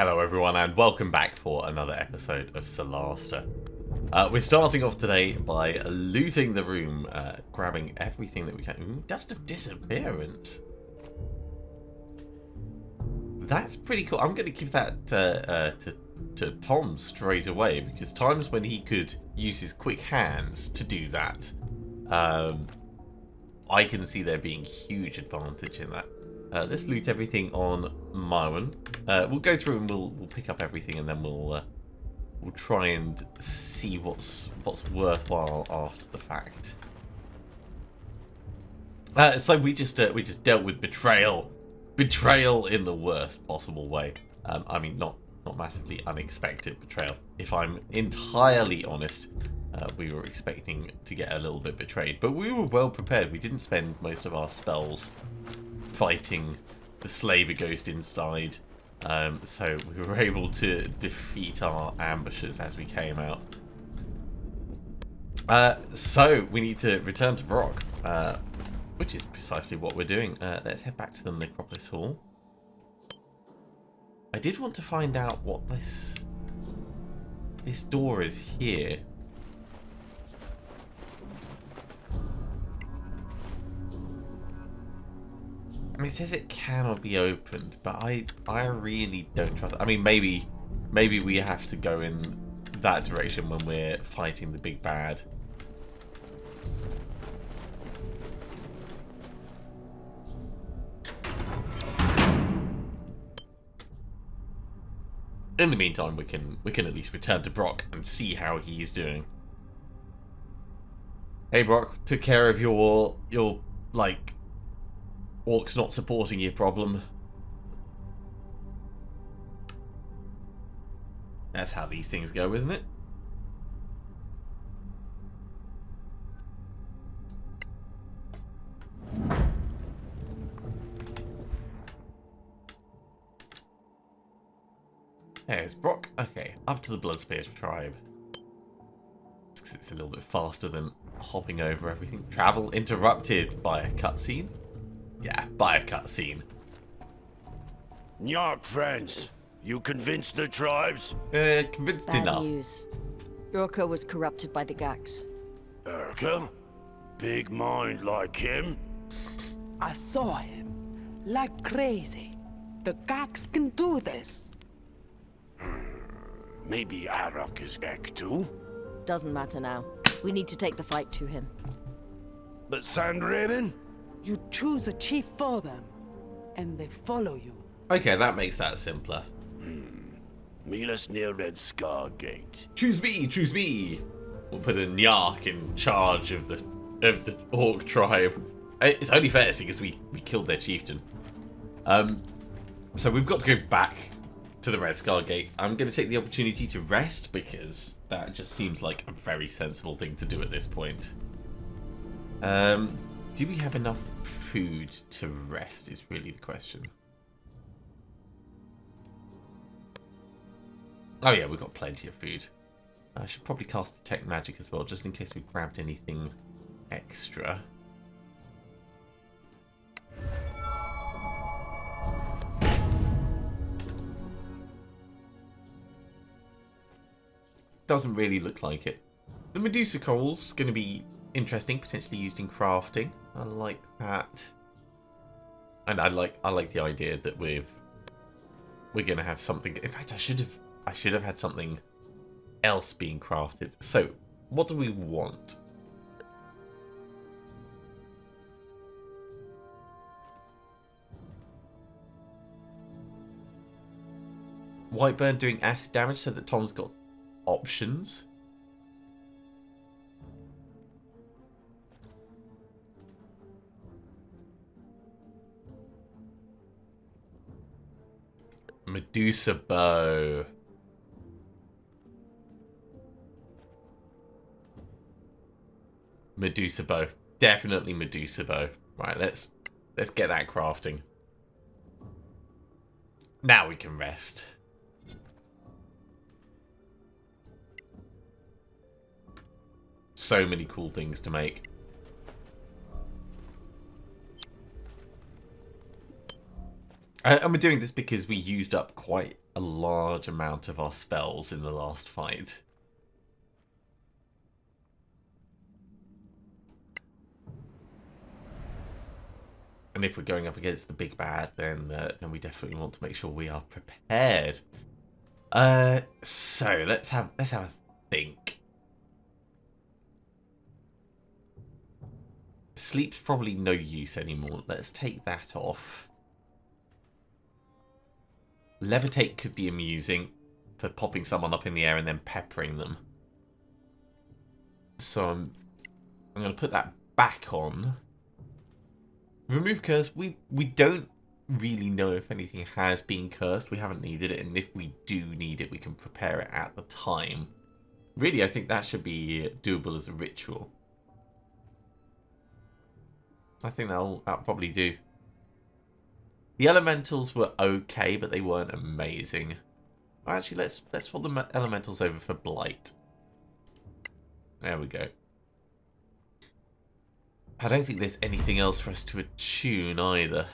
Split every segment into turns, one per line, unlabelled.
Hello everyone and welcome back for another episode of Solasta. We're starting off today by looting the room, grabbing everything that we can. Ooh, dust of disappearance. That's pretty cool. I'm going to give that to Tom straight away, because times when he could use his quick hands to do that, I can see there being huge advantage in that. Let's loot everything on Marwan. We'll go through and we'll pick up everything, and then we'll try and see what's worthwhile after the fact. So we just dealt with betrayal in the worst possible way. I mean, not massively unexpected betrayal. If I'm entirely honest, we were expecting to get a little bit betrayed, but we were well prepared. We didn't spend most of our spells fighting the slaver ghost inside, so we were able to defeat our ambushers as we came out. So we need to return to Arrok, which is precisely what we're doing. Let's head back to the Necropolis Hall. I did want to find out what this door is here. I mean, it says it cannot be opened, but I really don't trust it. I mean, maybe we have to go in that direction when we're fighting the big bad. In the meantime, we can at least return to Brock and see how he's doing. Hey Brock, took care of your like orcs not supporting you problem. That's how these things go, isn't it? There's Brock. Okay, up to the Bloodspear tribe. It's a little bit faster than hopping over everything. Travel interrupted by a cutscene. Yeah, by a cutscene.
Nyark friends, you convinced the tribes?
Convinced
Bad
enough.
news. Urka was corrupted by the Gax.
Urka? Big mind like him?
I saw him. Like crazy. The Gax can do this.
Maybe Arrok is back too?
Doesn't matter now. We need to take the fight to him.
But Sandraven?
You choose a chief for them, and they follow you.
Okay, that makes that simpler.
Meet us near Red Scar Gate.
Choose me, choose me. We'll put a Nyark in charge of the Orc tribe. It's only fair, because we killed their chieftain. So we've got to go back to the Red Scar Gate. I'm going to take the opportunity to rest, because that just seems like a very sensible thing to do at this point. Do we have enough food to rest is really the question. Oh yeah, we've got plenty of food. I should probably cast Detect Magic as well, just in case we've grabbed anything extra. Doesn't really look like it. The Medusa coral's going to be interesting, potentially used in crafting. I like that, and I like the idea that we're going to have something. In fact, I should have had something else being crafted. So, what do we want? Whiteburn doing acid damage, so that Tom's got options. Medusa bow. Medusa bow. Definitely Medusa bow. Right, let's get that crafting. Now we can rest. So many cool things to make. And we're doing this because we used up quite a large amount of our spells in the last fight. And if we're going up against the big bad, then we definitely want to make sure we are prepared. So let's have a think. Sleep's probably no use anymore. Let's take that off. Levitate could be amusing for popping someone up in the air and then peppering them. So I'm going to put that back on. Remove curse. We don't really know if anything has been cursed. We haven't needed it, and if we do need it, we can prepare it at the time. Really, I think that should be doable as a ritual. I think that'll probably do. The elementals were okay, but they weren't amazing. Actually, let's swap the elementals over for blight. There we go. I don't think there's anything else for us to attune either.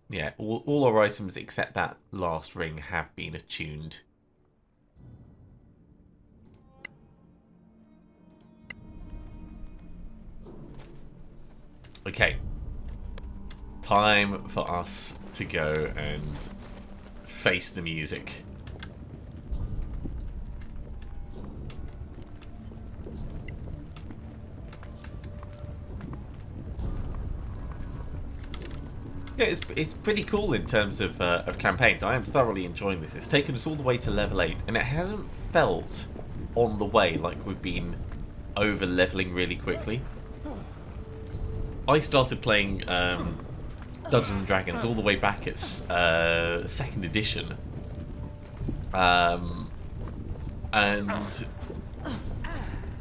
Yeah, all our items except that last ring have been attuned. Okay. Time for us to go and face the music. Yeah, it's pretty cool in terms of campaigns. I am thoroughly enjoying this. It's taken us all the way to level 8, and it hasn't felt on the way like we've been over leveling really quickly. I started playing Dungeons and Dragons all the way back at 2nd edition, and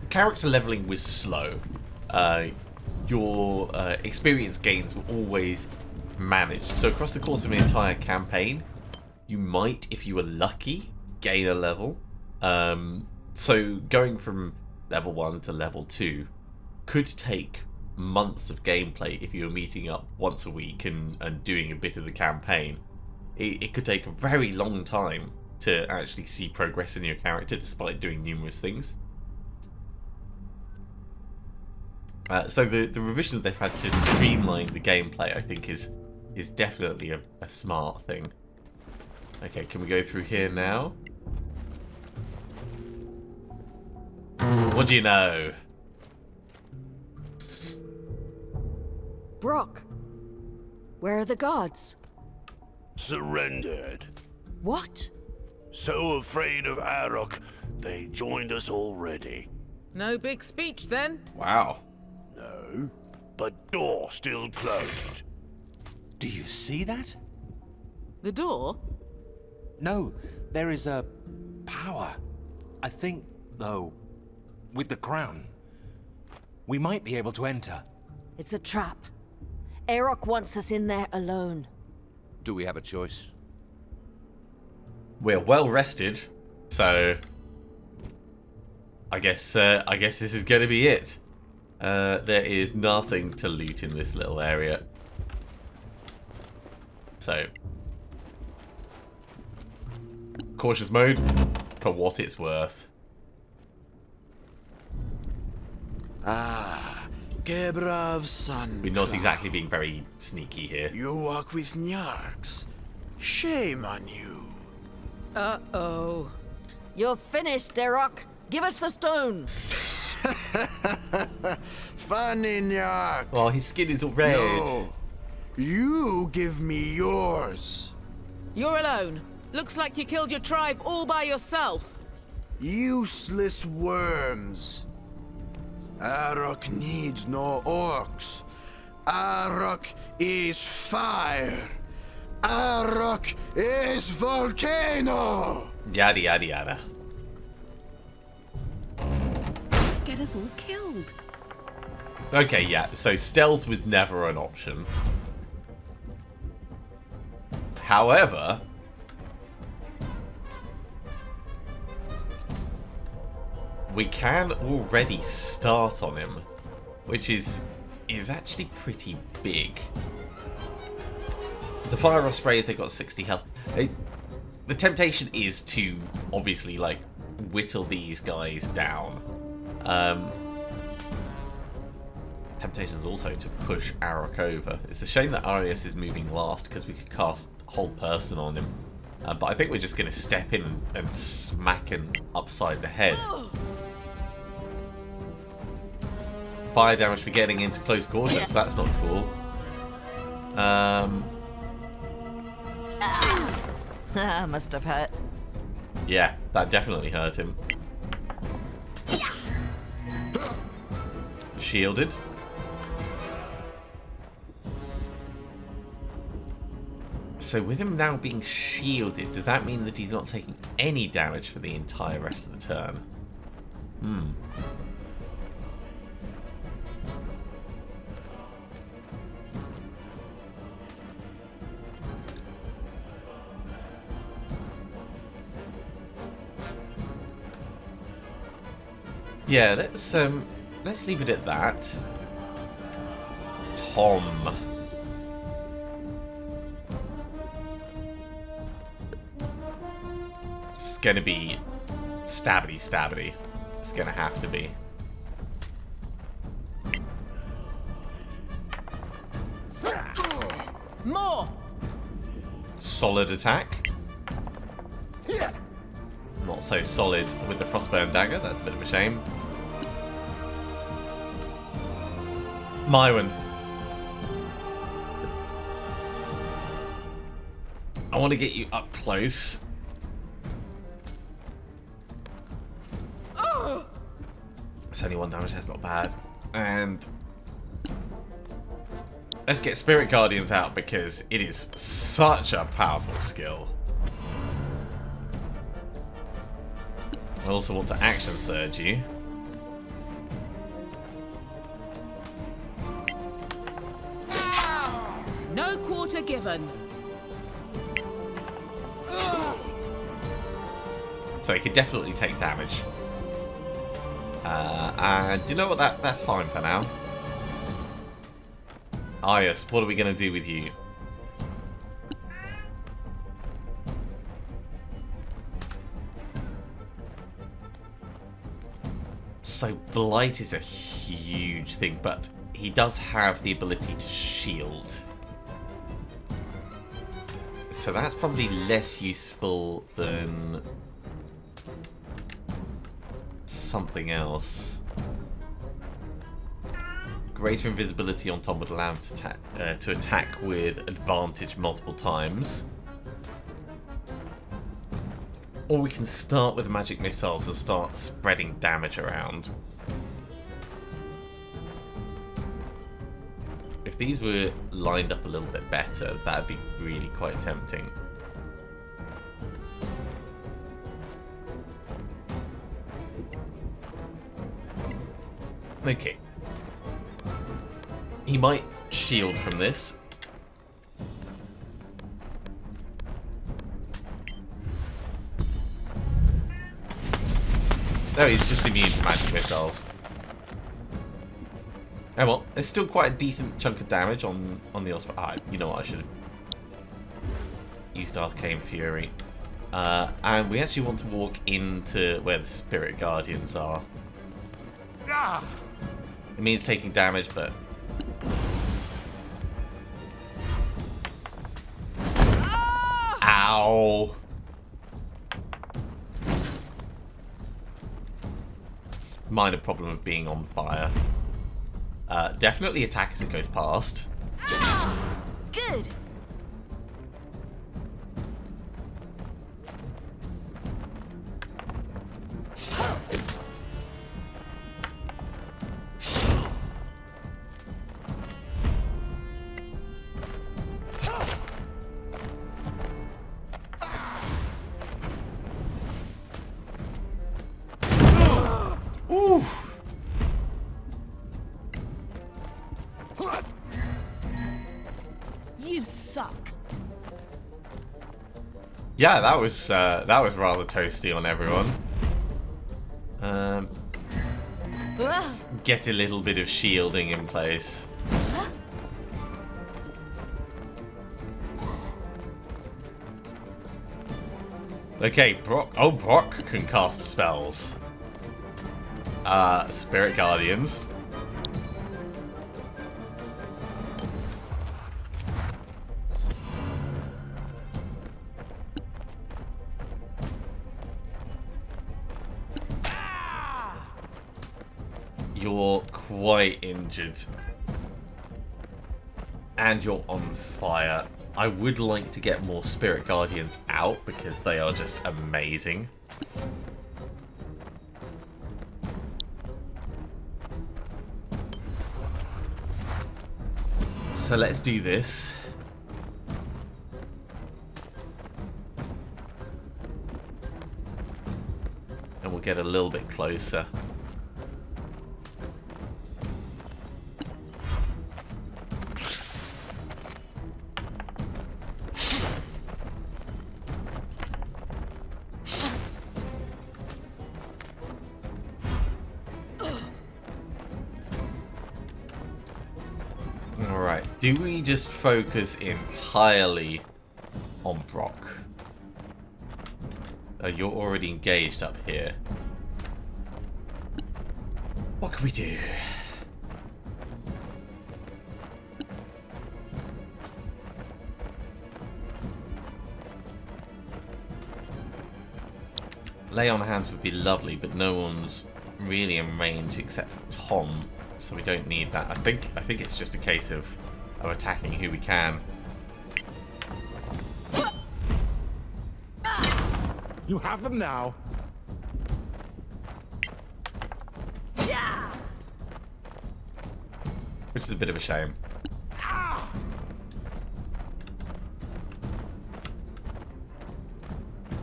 character leveling was slow. Your experience gains were always managed. So across the course of an entire campaign, you might, if you were lucky, gain a level. So going from level 1 to level 2 could take months of gameplay if you were meeting up once a week and doing a bit of the campaign. It could take a very long time to actually see progress in your character despite doing numerous things. So the revision that they've had to streamline the gameplay, I think, is definitely a smart thing. Okay, can we go through here now? What do you know?
Brock, where are the gods?
Surrendered.
What?
So afraid of Arrok, they joined us already.
No big speech then?
Wow.
No, but door still closed.
Do you see that?
The door?
No, there is a power. I think, though, with the crown, we might be able to enter.
It's a trap. Arrok wants us in there alone.
Do we have a choice?
We're well rested, so I guess this is going to be it. There is nothing to loot in this little area. So, cautious mode for what it's worth.
Ah, Gebrav's son.
We're not exactly being very sneaky here.
You walk with Nyarks. Shame on you.
Uh-oh.
You're finished, Arrok. Give us the stone.
Funny, Nyark.
Oh, his skin is all red.
No. You give me yours.
You're alone. Looks like you killed your tribe all by yourself.
Useless worms. Arrok needs no orcs. Arrok is fire. Arrok is volcano.
Yada yada yada.
Get us all killed.
Okay, yeah. So stealth was never an option. However, we can already start on him, which is actually pretty big. The fire ospreys, they got 60 health. The temptation is to obviously like whittle these guys down. Temptation is also to push Arrok over. It's a shame that Arius is moving last because we could cast Hold Person on him. But I think we're just going to step in and smack him upside the head. Fire damage for getting into close quarters. That's not cool.
Must have hurt.
Yeah, that definitely hurt him. Shielded. So with him now being shielded, does that mean that he's not taking any damage for the entire rest of the turn? Yeah, let's leave it at that. Tom. It's gonna be stabby. It's gonna have to be.
More.
Solid attack. Not so solid with the Frostburn dagger. That's a bit of a shame. Mywin. I want to get you up close. It's only 1 damage, that's not bad. And let's get Spirit Guardians out because it is such a powerful skill. I also want to action surge you.
No quarter given.
So he could definitely take damage. And you know what? That's fine for now. Arius, what are we going to do with you? So Blight is a huge thing, but he does have the ability to shield. So that's probably less useful than something else. Greater invisibility on Tom would allow him to attack with advantage multiple times. Or we can start with magic missiles and start spreading damage around. If these were lined up a little bit better, that would be really quite tempting. Okay. He might shield from this. No, he's just immune to magic missiles. Oh well, there's still quite a decent chunk of damage on the Osprey. Ah, you know what, I should have used Arcane Fury. And we actually want to walk into where the Spirit Guardians are. It means taking damage, but... Ow! It's a minor problem of being on fire. Definitely attack as it goes past.
Good.
Oof!
You suck.
Yeah, that was rather toasty on everyone. Let's get a little bit of shielding in place. Okay, Brock. Oh, Brock can cast spells. Spirit Guardians. You're quite injured. And you're on fire. I would like to get more Spirit Guardians out because they are just amazing. So let's do this. And we'll get a little bit closer. Alright, do we just focus entirely on Brock? Oh, you're already engaged up here. What can we do? Lay on hands would be lovely, but no one's really in range except for Tom. So we don't need that. I think it's just a case of attacking who we can.
You have them now.
Which is a bit of a shame.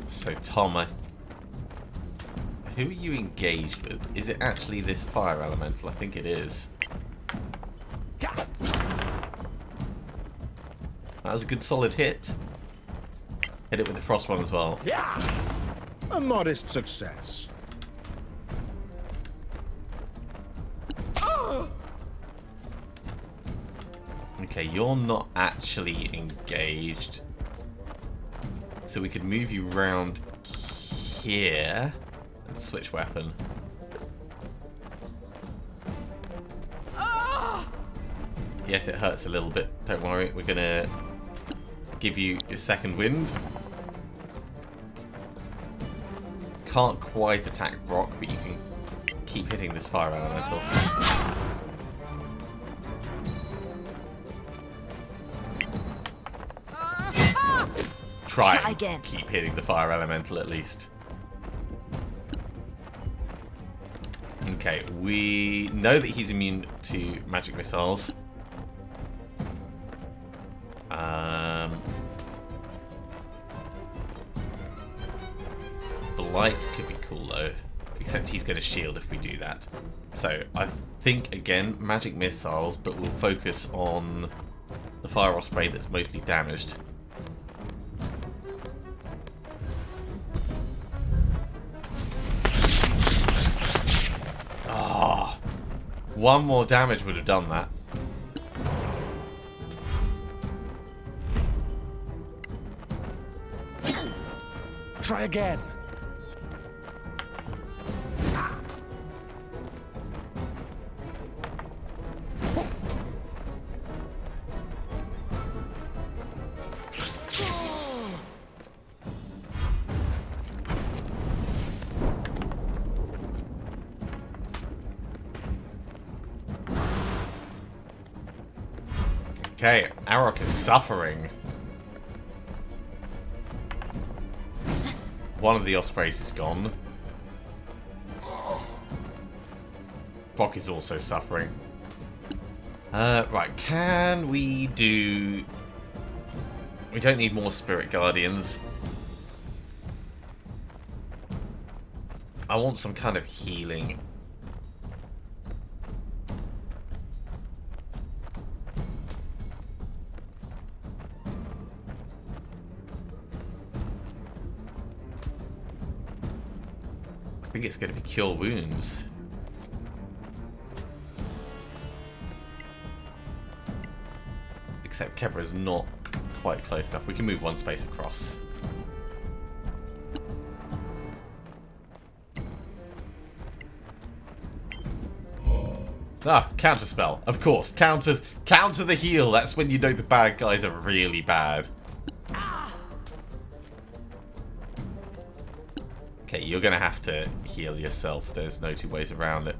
So Tom, who are you engaged with? Is it actually this fire elemental? I think it is. That was a good solid hit. Hit it with the frost one as well.
Yeah. A modest success.
Okay, you're not actually engaged. So we could move you round here and switch weapon. Yes, it hurts a little bit. Don't worry. We're going to give you your second wind. Can't quite attack Brock, but you can keep hitting this fire elemental. Try
again.
Keep hitting the fire elemental at least. Okay, we know that he's immune to magic missiles. Blight could be cool though, except he's going to shield if we do that. So I think again magic missiles, but we'll focus on the fire osprey that's mostly damaged. Ah, one more damage would have done that.
Try again.
Okay, Arrok is suffering. One of the ospreys is gone. Brock is also suffering. Right, can we do... We don't need more Spirit Guardians. I want some kind of healing. I think it's going to be Cure Wounds. Except Kevra's not quite close enough. We can move one space across. Ah, counter spell. Of course. Counter the heal. That's when you know the bad guys are really bad. Okay, you're going to have to heal yourself. There's no two ways around it.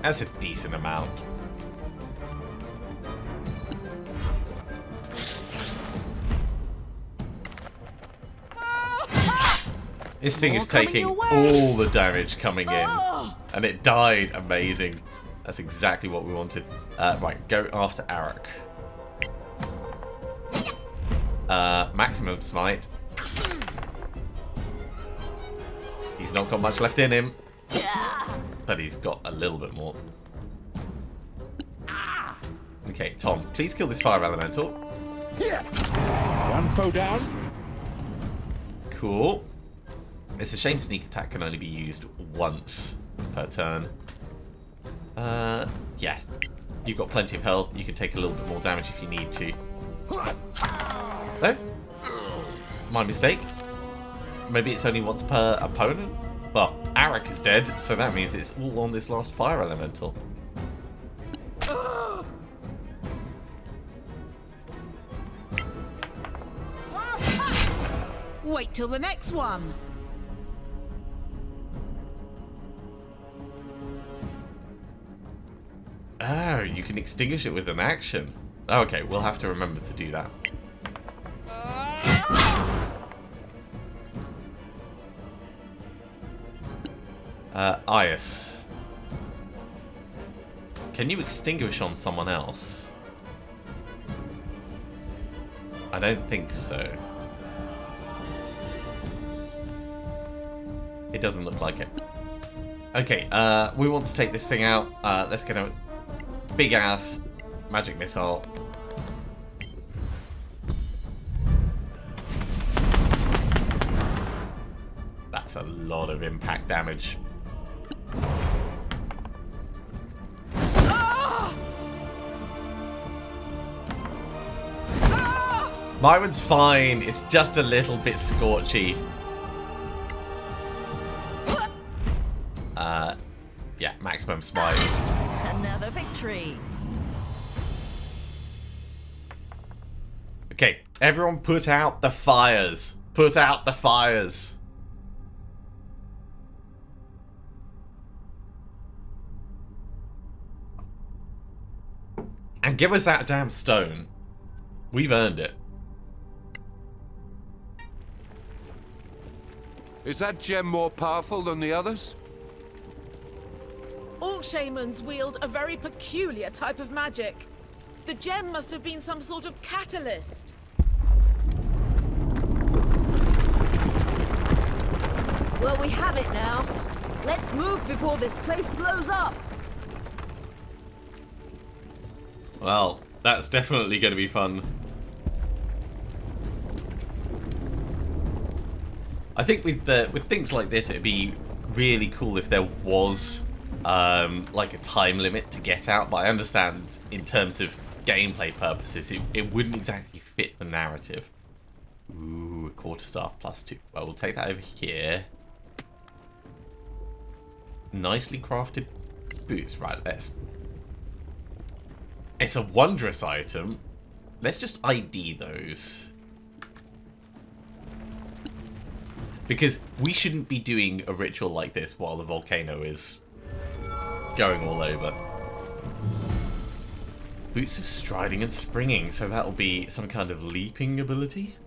That's a decent amount. This thing is taking all the damage coming in. And it died. Amazing. That's exactly what we wanted. Right, go after Arrok. Maximum smite. He's not got much left in him. But he's got a little bit more. Okay, Tom, please kill this fire elemental.
One foe down.
Cool. It's a shame sneak attack can only be used once per turn. Yeah. You've got plenty of health. You can take a little bit more damage if you need to. No? My mistake. Maybe it's only once per opponent? Well, Arrok is dead, so that means it's all on this last fire elemental.
Wait till the next one.
Oh, you can extinguish it with an action. Okay, we'll have to remember to do that. Ias. Can you extinguish on someone else? I don't think so. It doesn't look like it. Okay, we want to take this thing out. Let's get a big ass magic missile. That's a lot of impact damage. My one's fine. It's just a little bit scorchy. Yeah, maximum smite.
Another victory.
Okay, everyone put out the fires. Put out the fires. And give us that damn stone. We've earned it.
Is that gem more powerful than the others?
All shamans wield a very peculiar type of magic. The gem must have been some sort of catalyst.
Well, we have it now. Let's move before this place blows up.
Well, that's definitely going to be fun. I think with things like this, it'd be really cool if there was like a time limit to get out. But I understand in terms of gameplay purposes, it wouldn't exactly fit the narrative. Ooh, a quarterstaff +2. Well, we'll take that over here. Nicely crafted boots. Right, let's... It's a wondrous item. Let's just ID those. Because we shouldn't be doing a ritual like this while the volcano is going all over. Boots of striding and springing, so that'll be some kind of leaping ability.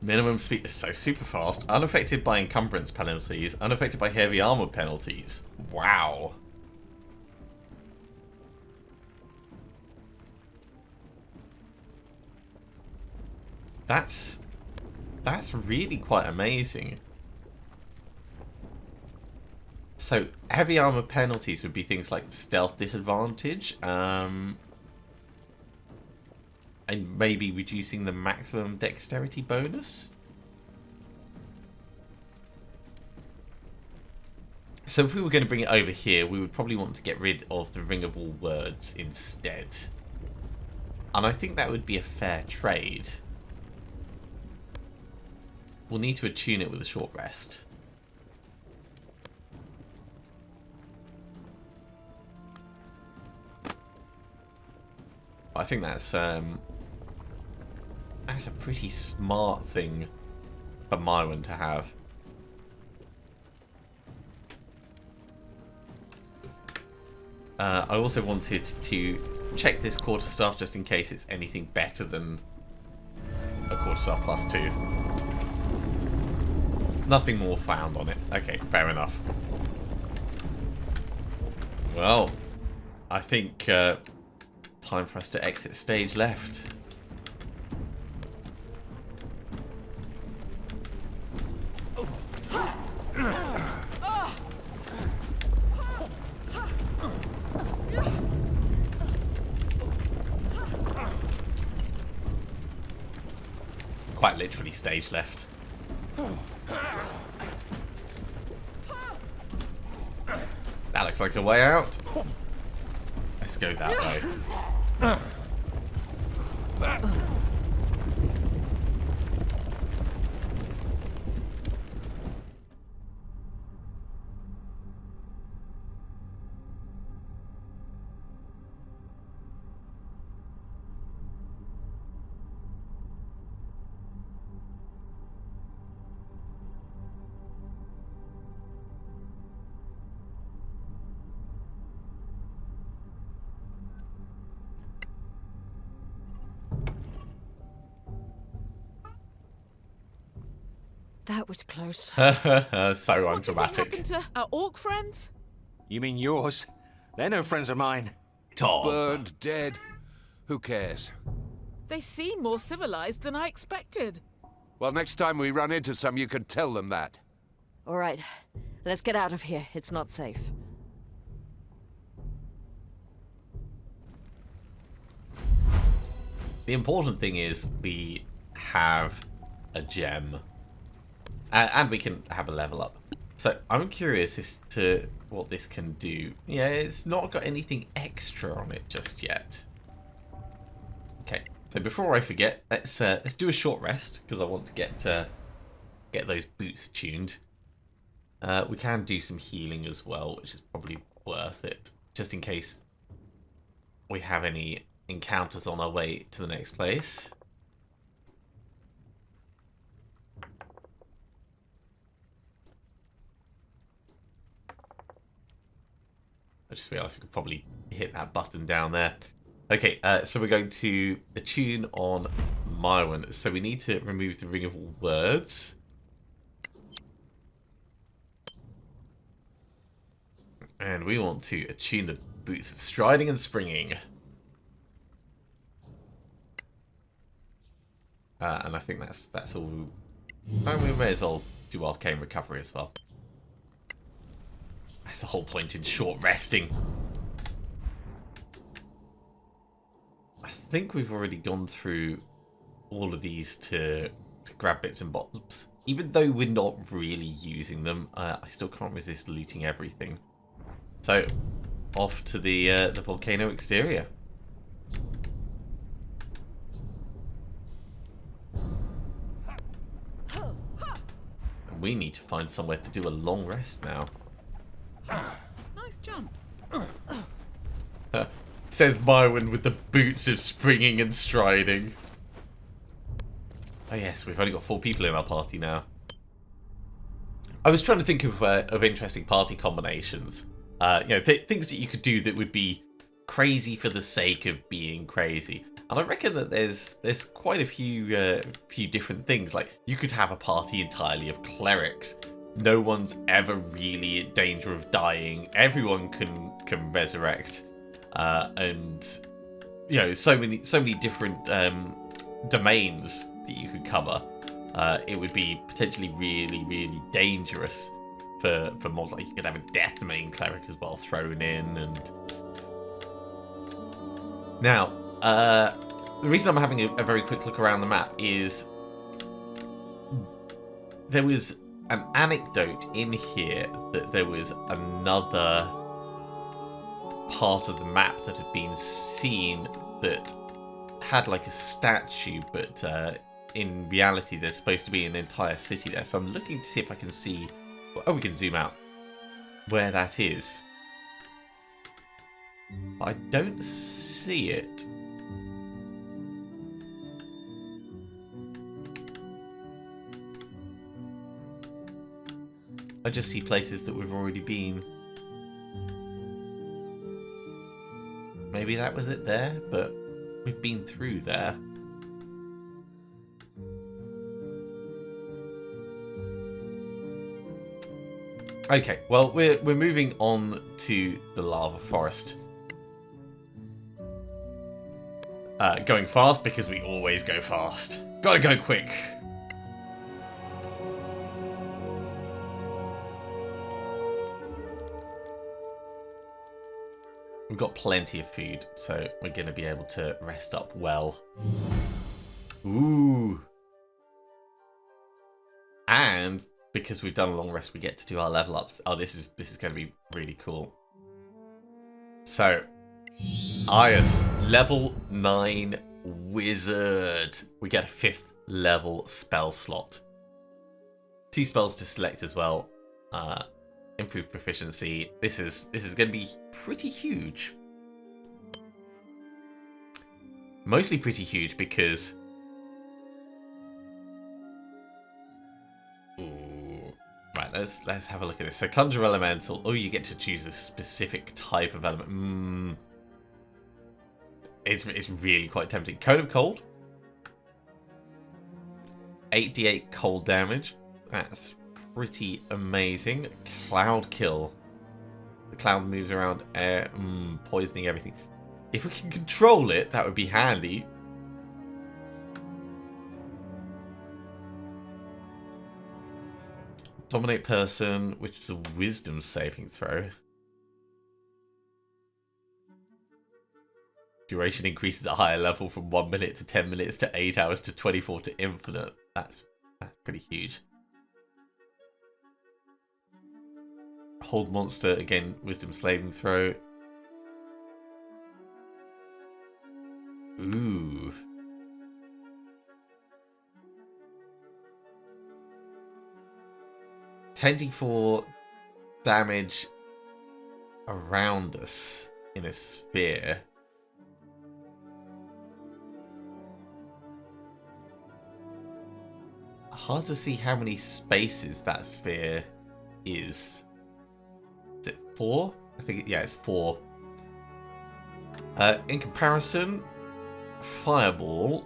Minimum speed is so super fast. Unaffected by encumbrance penalties. Unaffected by heavy armor penalties. Wow. That's really quite amazing. So, heavy armor penalties would be things like stealth disadvantage, and maybe reducing the maximum dexterity bonus. So if we were going to bring it over here, we would probably want to get rid of the Ring of All Words instead. And I think that would be a fair trade. We'll need to attune it with a short rest. I think that's a pretty smart thing for Mywin to have. I also wanted to check this quarterstaff just in case it's anything better than a quarterstaff +2. Nothing more found on it. Okay, fair enough. Well, I think time for us to exit stage left. Quite literally stage left. That looks like a way out. Let's go that way.
That was close.
So
What do you think
undramatic.
happened to our orc friends?
You mean yours? They're no friends of mine.
Tom.
Burned, dead. Who cares?
They seem more civilized than I expected.
Well, next time we run into some, you can tell them that.
All right, let's get out of here. It's not safe.
The important thing is we have a gem. And we can have a level up. So I'm curious as to what this can do. Yeah, it's not got anything extra on it just yet. Okay, so before I forget, let's do a short rest because I want to get those boots tuned. We can do some healing as well, which is probably worth it, just in case we have any encounters on our way to the next place. I just realised I could probably hit that button down there. Okay, so we're going to attune on Mywin. So we need to remove the Ring of All Words. And we want to attune the Boots of Striding and Springing. And I think that's all. And we may as well do Arcane Recovery as well. That's the whole point in short resting. I think we've already gone through all of these to grab bits and bobs. Even though we're not really using them, I still can't resist looting everything. So, off to the volcano exterior. And we need to find somewhere to do a long rest now.
Nice jump.
Says Mywin with the boots of springing and striding. Oh yes, we've only got 4 people in our party now. I was trying to think of interesting party combinations. You know, things that you could do that would be crazy for the sake of being crazy. And I reckon that there's quite a few different things. Like, you could have a party entirely of clerics. No one's ever really in danger of dying. Everyone can resurrect, and you know, so many different domains that you could cover. It would be potentially really dangerous for mods. Like, you could have a death domain cleric as well thrown in. And now, the reason I'm having a very quick look around the map is there was an anecdote in here that there was another part of the map that had been seen that had like a statue, but in reality there's supposed to be an entire city there. So I'm looking to see if I can see... Oh, we can zoom out. Where that is. I don't see it. I just see places that we've already been. Maybe that was it there, but we've been through there. Okay, well, we're moving on to the lava forest. Going fast because we always go fast. Gotta go quick. We've got plenty of food, so we're going to be able to rest up well. Ooh. And because we've done a long rest, we get to do our level ups. Oh, this is going to be really cool. So, Ayas, level 9 wizard. We get a 5th level spell slot. 2 spells to select as well. Improved proficiency. This is going to be pretty huge. Mostly pretty huge because... Ooh. Right, let's have a look at this. So Conjure Elemental. Oh, you get to choose a specific type of element. It's really quite tempting. Cone of Cold. 8d8 cold damage. That's pretty amazing. Cloud Kill. The cloud moves around air, poisoning everything. If we can control it, that would be handy. Dominate person, which is a wisdom saving throw. Duration increases at a higher level from 1 minute to 10 minutes to 8 hours to 24 to infinite. That's pretty huge. Hold monster, again, wisdom saving throw. Ooh. Tending for damage around us in a sphere. Hard to see how many spaces that sphere is. Is it 4? I think, yeah, it's 4. In comparison, Fireball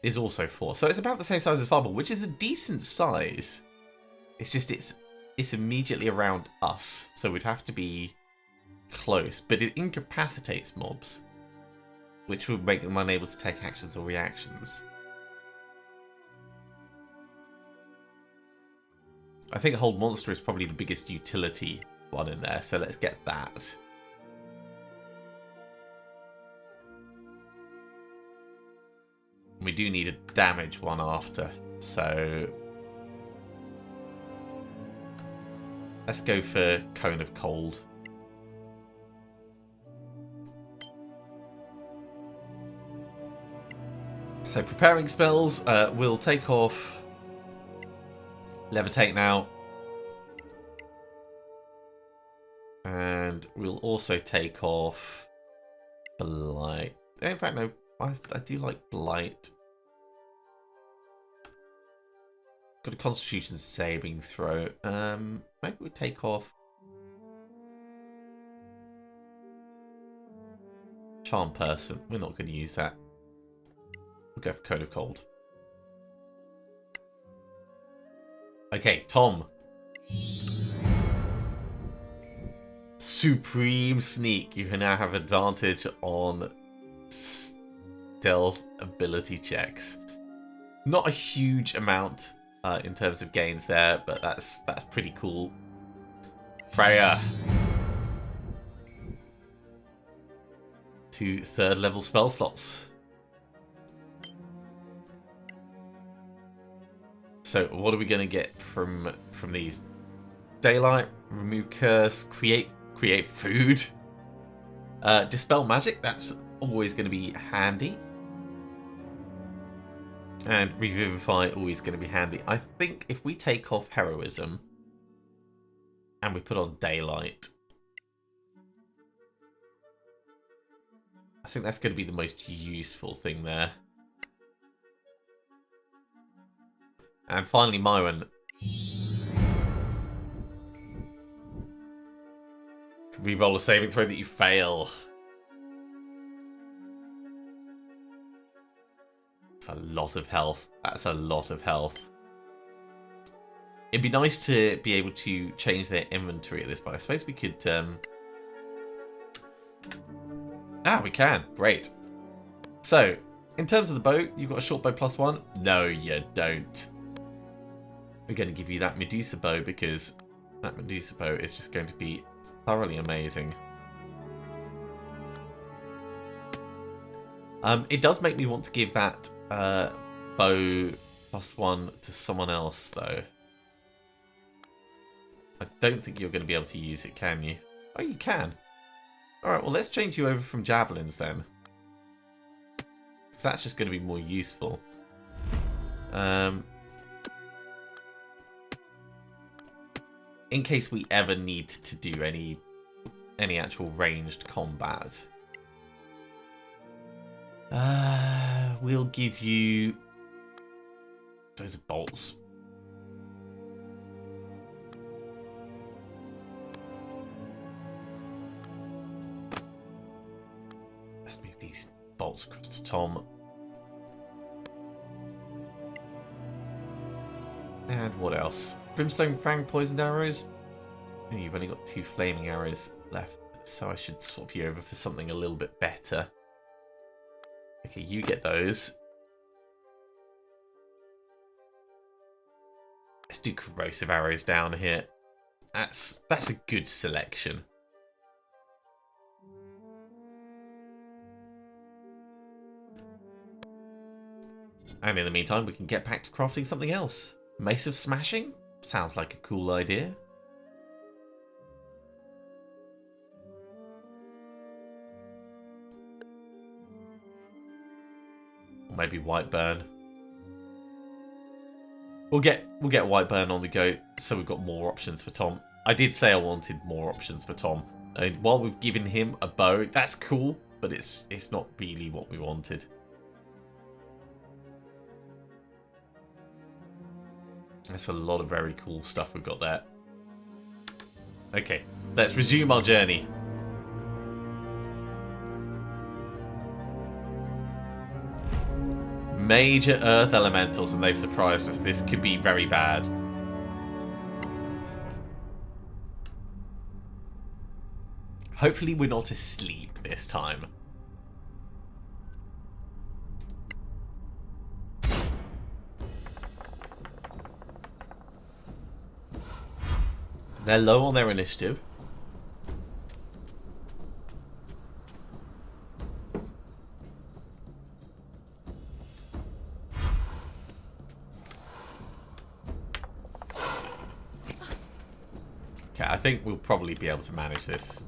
is also 4. So it's about the same size as Fireball, which is a decent size. It's just it's immediately around us, so we'd have to be close. But it incapacitates mobs, which would make them unable to take actions or reactions. I think Hold Monster is probably the biggest utility one in there, so let's get that. We do need a damage one after, so let's go for Cone of Cold. So preparing spells, we'll take off Levitate now. And we'll also take off Blight. In fact, no, I do like Blight. Got a Constitution saving throw. Maybe we take off Charm Person. We're not going to use that. We'll go for Cone of Cold. Okay, Tom. Supreme Sneak. You can now have advantage on stealth ability checks. Not a huge amount in terms of gains there, but that's pretty cool. Freya. 2 3rd level spell slots. So what are we going to get from these? Daylight, remove curse, create food, dispel magic. That's always going to be handy. And revivify, always going to be handy. I think if we take off heroism and we put on daylight, I think that's going to be the most useful thing there. And finally, Myron. Reroll a saving throw that you fail. That's a lot of health. That's a lot of health. It'd be nice to be able to change their inventory at this point. I suppose we could... we can. Great. So, in terms of the bow, you've got a short bow +1. No, you don't. We're going to give you that Medusa bow because that Medusa bow is just going to be thoroughly amazing. It does make me want to give that bow +1 to someone else, though. I don't think you're going to be able to use it, can you? Oh, you can. Alright, well, let's change you over from javelins, then. Because that's just going to be more useful. In case we ever need to do any actual ranged combat. We'll give you... Those are bolts. Let's move these bolts across to Tom. And what else? Brimstone Fang poisoned arrows. Oh, you've only got 2 flaming arrows left, so I should swap you over for something a little bit better. Okay, you get those. Let's do corrosive arrows down here. That's a good selection. And in the meantime, we can get back to crafting something else. Mace of Smashing? Sounds like a cool idea. Or maybe Whiteburn. We'll get Whiteburn on the go, so we've got more options for Tom. I did say I wanted more options for Tom. I mean, while we've given him a bow, that's cool, but it's not really what we wanted. That's a lot of very cool stuff we've got there. Okay, let's resume our journey. Major earth elementals, and they've surprised us. This could be very bad. Hopefully we're not asleep this time. They're low on their initiative. Okay, I think we'll probably be able to manage this.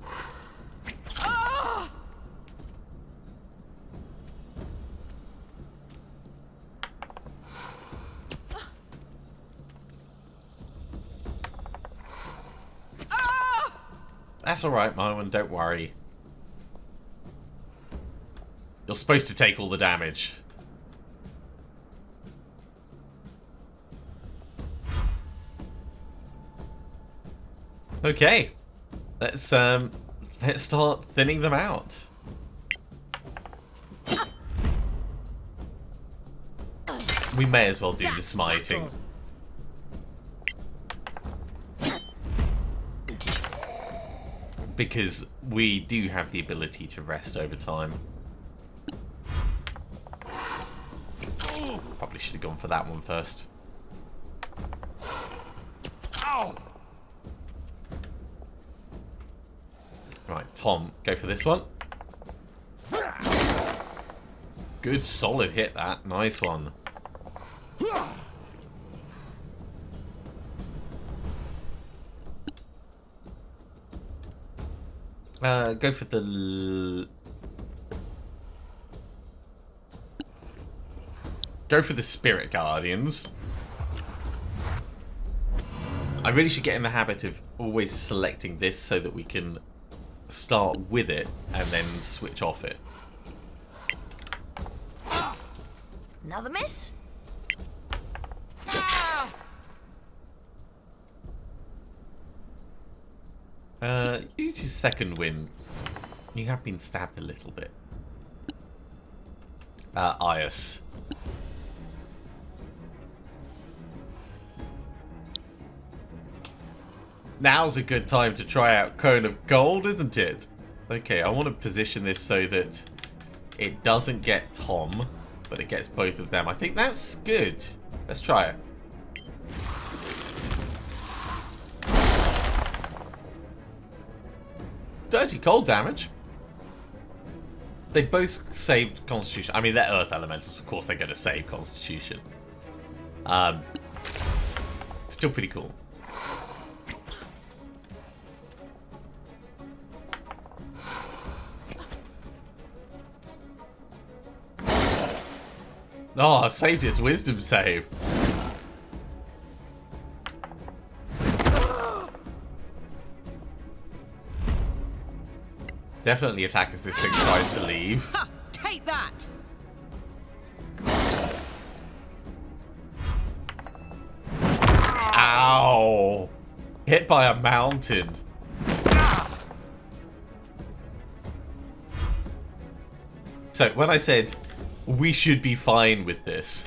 That's alright, Marwan, don't worry. You're supposed to take all the damage. Okay. Let's start thinning them out. We may as well do the smiting. Because we do have the ability to rest over time. Probably should have gone for that one first. Ow! Right, Tom, go for this one. Good solid hit, that. Nice one. Go for the... Go for the Spirit Guardians. I really should get in the habit of always selecting this so that we can start with it and then switch off it.
Another miss?
Use your second wind. You have been stabbed a little bit. Ias. Now's a good time to try out Cone of Gold, isn't it? Okay, I want to position this so that it doesn't get Tom, but it gets both of them. I think that's good. Let's try it. Dirty cold damage. They both saved Constitution. I mean, they're Earth Elementals. Of course they're going to save Constitution. Still pretty cool. Oh, I saved his wisdom save. Definitely attack as this thing tries to leave.
Ha! Take that!
Ow! Hit by a mountain. So, when I said we should be fine with this,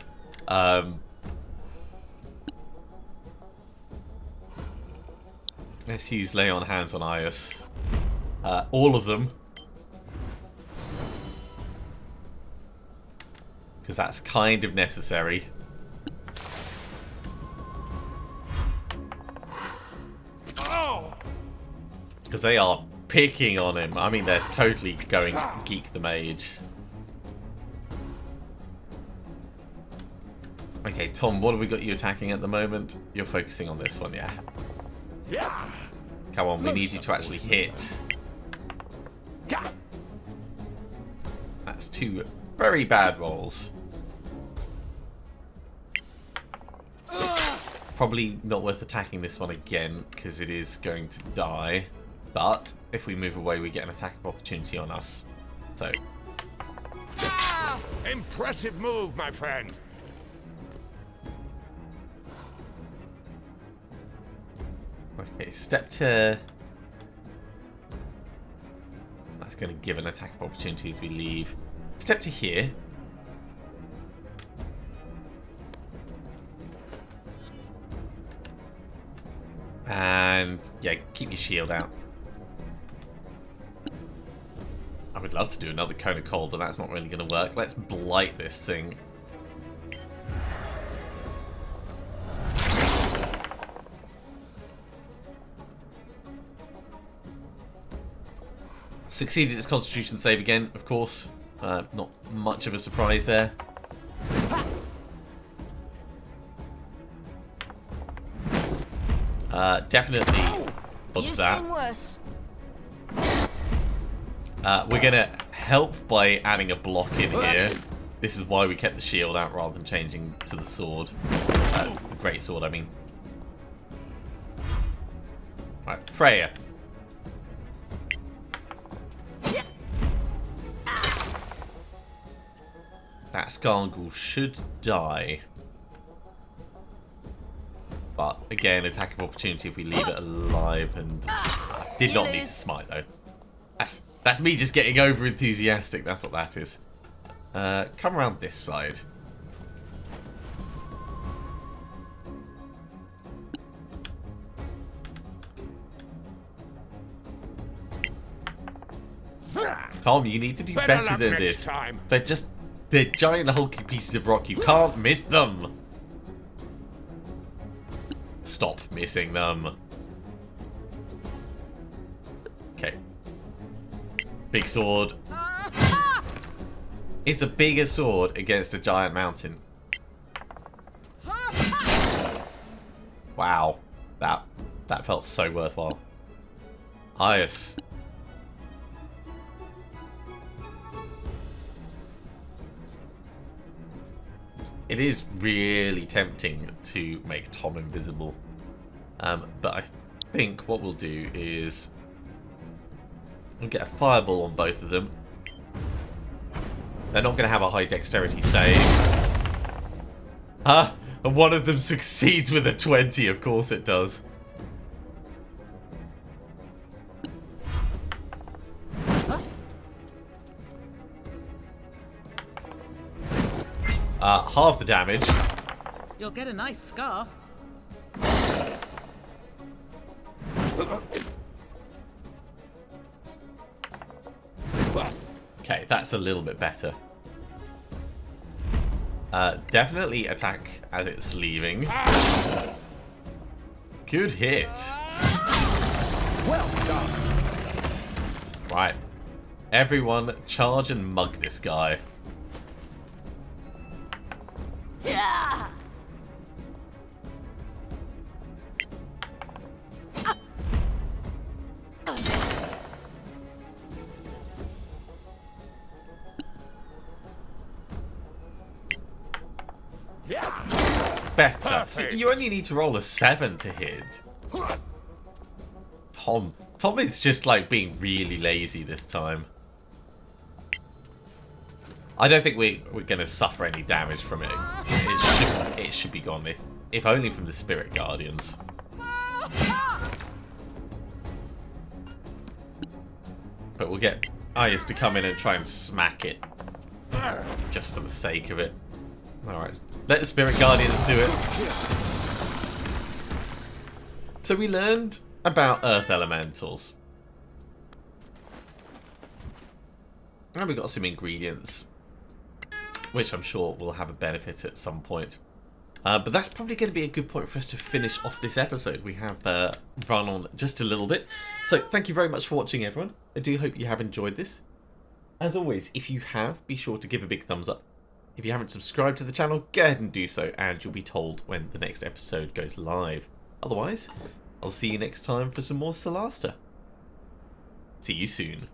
let's use Lay on Hands on Ias. All of them. Because that's kind of necessary. Because they are picking on him. I mean, they're totally going Geek the Mage. Okay, Tom, what have we got you attacking at the moment? You're focusing on this one, yeah?
Yeah.
Come on, we need you to actually hit. That's two very bad rolls. Probably not worth attacking this one again, because it is going to die. But if we move away, we get an attack of opportunity on us. So.
Impressive move, my friend.
Okay, step to... That's going to give an attack of opportunity as we leave. Step to here. And, yeah, keep your shield out. I would love to do another Cone of Cold, but that's not really going to work. Let's blight this thing. Succeeded its Constitution save again, of course. Not much of a surprise there. Definitely dodge that.
Worse.
We're gonna help by adding a block in here. This is why we kept the shield out rather than changing to the sword. The great sword, I mean. Right, Freya. That Skarngul should die. But again, attack of opportunity if we leave it alive, and did not need to smite though. That's me just getting over enthusiastic, that's what that is. Come around this side. Tom, you need to do better than this. They're giant hulking pieces of rock. You can't miss them. Stop missing them. Okay. Big sword. It's a bigger sword against a giant mountain. Wow. That felt so worthwhile. Ias. It is really tempting to make Tom invisible. But I think what we'll do is we'll get a fireball on both of them. They're not going to have a high dexterity save. And one of them succeeds with a 20, of course it does. Half the damage.
You'll get a nice scar.
Okay, that's a little bit better. Definitely attack as it's leaving. Good hit.
Well done.
Right. Everyone charge and mug this guy. Better. See, you only need to roll a 7 to hit. Tom is just like being really lazy this time. I don't think we're going to suffer any damage from it. It should be gone, if only from the Spirit Guardians. But we'll get Ayas to come in and try and smack it. Just for the sake of it. Alright, let the Spirit Guardians do it. So we learned about Earth Elementals. And we got some ingredients, which I'm sure will have a benefit at some point. But that's probably going to be a good point for us to finish off this episode. We have run on just a little bit. So thank you very much for watching, everyone. I do hope you have enjoyed this. As always, if you have, be sure to give a big thumbs up. If you haven't subscribed to the channel, go ahead and do so, and you'll be told when the next episode goes live. Otherwise, I'll see you next time for some more Solasta. See you soon.